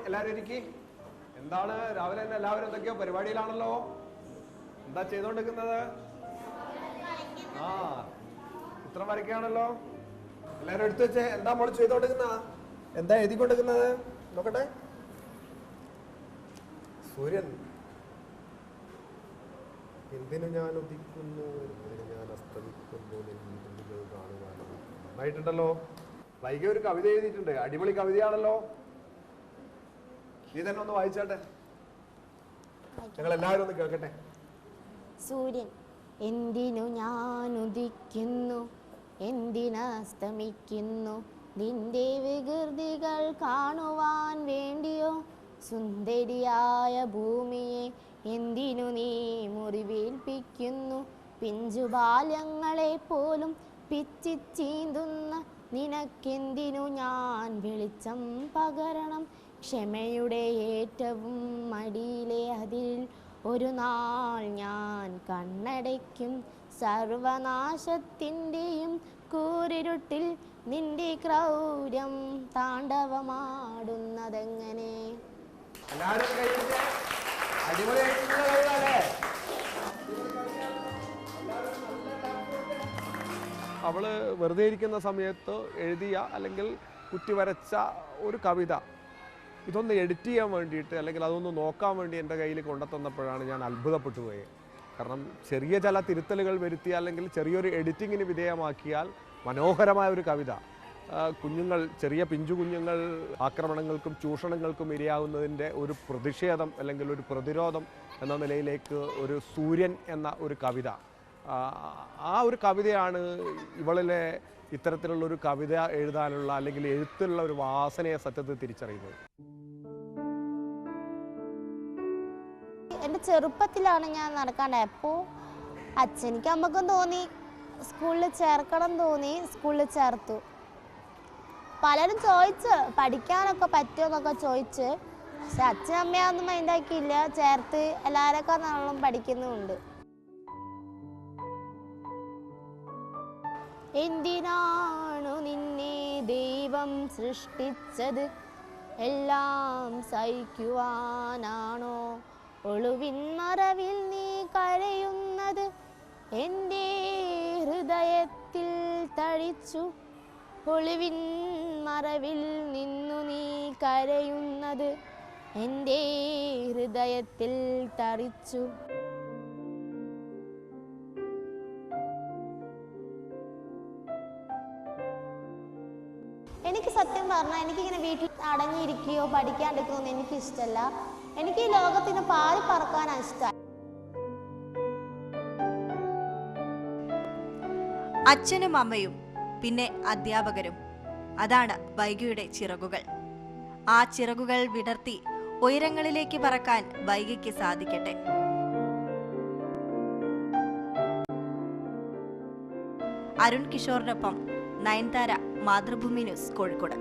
എല്ലാവരും ഇരിക്കി. എന്താണ് രാവിലെ തന്നെ എല്ലാവരും എന്തൊക്കെയോ പരിപാടിയിലാണല്ലോ? എന്താ ചെയ്തോണ്ടിരിക്കുന്നത്? ആ, ചിത്രം വരയ്ക്കുകയാണല്ലോ. എല്ലാവരും എടുത്തു വെച്ചേ. എന്താ മോള് ചെയ്തോണ്ടിരിക്കുന്ന? എന്താ എഴുതിക്കൊണ്ടിരിക്കുന്നത്? നോക്കട്ടെ. സൂര്യൻ. എന്തിനു ഞാൻ ഉദിക്കുന്നു, എന്തിനു ഞാൻ അസ്തമിക്കുന്നു, കാണുവാനും. നന്നായിട്ടുണ്ടല്ലോ. വൈകി ഒരു കവിത എഴുതിയിട്ടുണ്ട്. അടിപൊളി കവിതയാണല്ലോ. നീ തന്നെ ഒന്ന് വായിച്ചാട്ടെ, ഞങ്ങൾ എല്ലാവരും ഒന്ന് കേൾക്കട്ടെ. സൂര്യൻ. എന്തിനു ഞാൻ ഉദിക്കുന്നു, എന്തിനസ്തമിക്കുന്നു, നിന്റെ വികൃതികൾ കാണുവാൻ വേണ്ടിയോ? സുന്ദരിയായ ഭൂമിയെ എന്തിനു നീ മുറിവേൽപ്പിക്കുന്നു? പിഞ്ചുബാല്യങ്ങളെ പോലും പിച്ചിച്ചീന്തുന്ന നിനക്കെന്തിനു ഞാൻ വെളിച്ചം പകരണം? ക്ഷമയുടെ ഏറ്റവും മടിയിലെ അതിൽ ഒരു നാൾ ഞാൻ കണ്ണടയ്ക്കും. സർവനാശത്തിൻ്റെയും കൂരിരുട്ടിൽ നിന്റെ ക്രൗര്യം താണ്ഡവമാടുന്നതെങ്ങനെ? അവള് വെറുതെ ഇരിക്കുന്ന സമയത്ത് എഴുതിയ അല്ലെങ്കിൽ കുത്തിവരച്ച ഒരു കവിത, ഇതൊന്ന് എഡിറ്റ് ചെയ്യാൻ വേണ്ടിയിട്ട് അല്ലെങ്കിൽ അതൊന്ന് നോക്കാൻ വേണ്ടി എൻ്റെ കയ്യിൽ കൊണ്ടുതന്നപ്പോഴാണ് ഞാൻ അത്ഭുതപ്പെട്ടു പോയത്. കാരണം ചെറിയ ചില തിരുത്തലുകൾ വരുത്തിയ അല്ലെങ്കിൽ ചെറിയൊരു എഡിറ്റിങ്ങിന് വിധേയമാക്കിയാൽ മനോഹരമായ ഒരു കവിത. കുഞ്ഞുങ്ങൾ, ചെറിയ പിഞ്ചു കുഞ്ഞുങ്ങൾ ആക്രമണങ്ങൾക്കും ചൂഷണങ്ങൾക്കും ഇരയാവുന്നതിൻ്റെ ഒരു പ്രതിഷേധം അല്ലെങ്കിൽ ഒരു പ്രതിരോധം എന്ന നിലയിലേക്ക് ഒരു സൂര്യൻ എന്ന ഒരു കവിത, ആ ഒരു കവിതയാണ് ഇവളിലെ ഇത്തരത്തിലുള്ളൊരു കവിത എഴുതാനുള്ള അല്ലെങ്കിൽ എഴുത്തിലുള്ള ഒരു വാസനയെ സത്യത്തിൽ തിരിച്ചറിയുന്നത്. എൻ്റെ ചെറുപ്പത്തിലാണ് ഞാൻ നടക്കാണ്ടായപ്പോൾ അച്ഛനിക്ക് അമ്മക്കും തോന്നി സ്കൂളിൽ ചേർക്കണം തോന്നി, സ്കൂളിൽ ചേർത്തു. പലരും ചോദിച്ച് പഠിക്കാനൊക്കെ പറ്റുമെന്നൊക്കെ ചോദിച്ച്, പക്ഷെ അച്ഛനമ്മയൊന്നും മൈൻഡാക്കിയില്ല. ചേർത്ത് എല്ലാവരൊക്കെ നല്ലോണം പഠിക്കുന്നുമുണ്ട്. എന്തിനാണു നിന്നെ ദൈവം സൃഷ്ടിച്ചത്? എല്ലാം സഹിക്കുവാനാണോ? ഒളിവിൻ മറവിൽ നീ കരയുന്നത് എൻ്റെ ഹൃദയത്തിൽ തഴിച്ചു. ഒളിവിൻ മറവിൽ നിന്നു നീ കരയുന്നത് എൻ്റെ ഹൃദയത്തിൽ തറിച്ചു. എനിക്ക് സത്യം പറഞ്ഞാൽ എനിക്കിങ്ങനെ വീട്ടിൽ അടങ്ങിയിരിക്കുകയോ പഠിക്കാണ്ടിരിക്കുകയോ എനിക്കിഷ്ടമല്ല. എനിക്ക് ഈ ലോകത്തിന് പാറി പറക്കാനാണ് ഇഷ്ടം. അച്ഛനും അമ്മയും പിന്നെ അധ്യാപകരും, അതാണ് വൈഗയുടെ ചിറകുകൾ. ആ ചിറകുകൾ വിടർത്തി ഉയരങ്ങളിലേക്ക് പറക്കാൻ വൈഗയ്ക്ക് സാധിക്കട്ടെ. അരുൺ കിഷോറിനൊപ്പം നയൻതാര, മാതൃഭൂമി ന്യൂസ്, കോഴിക്കോട്.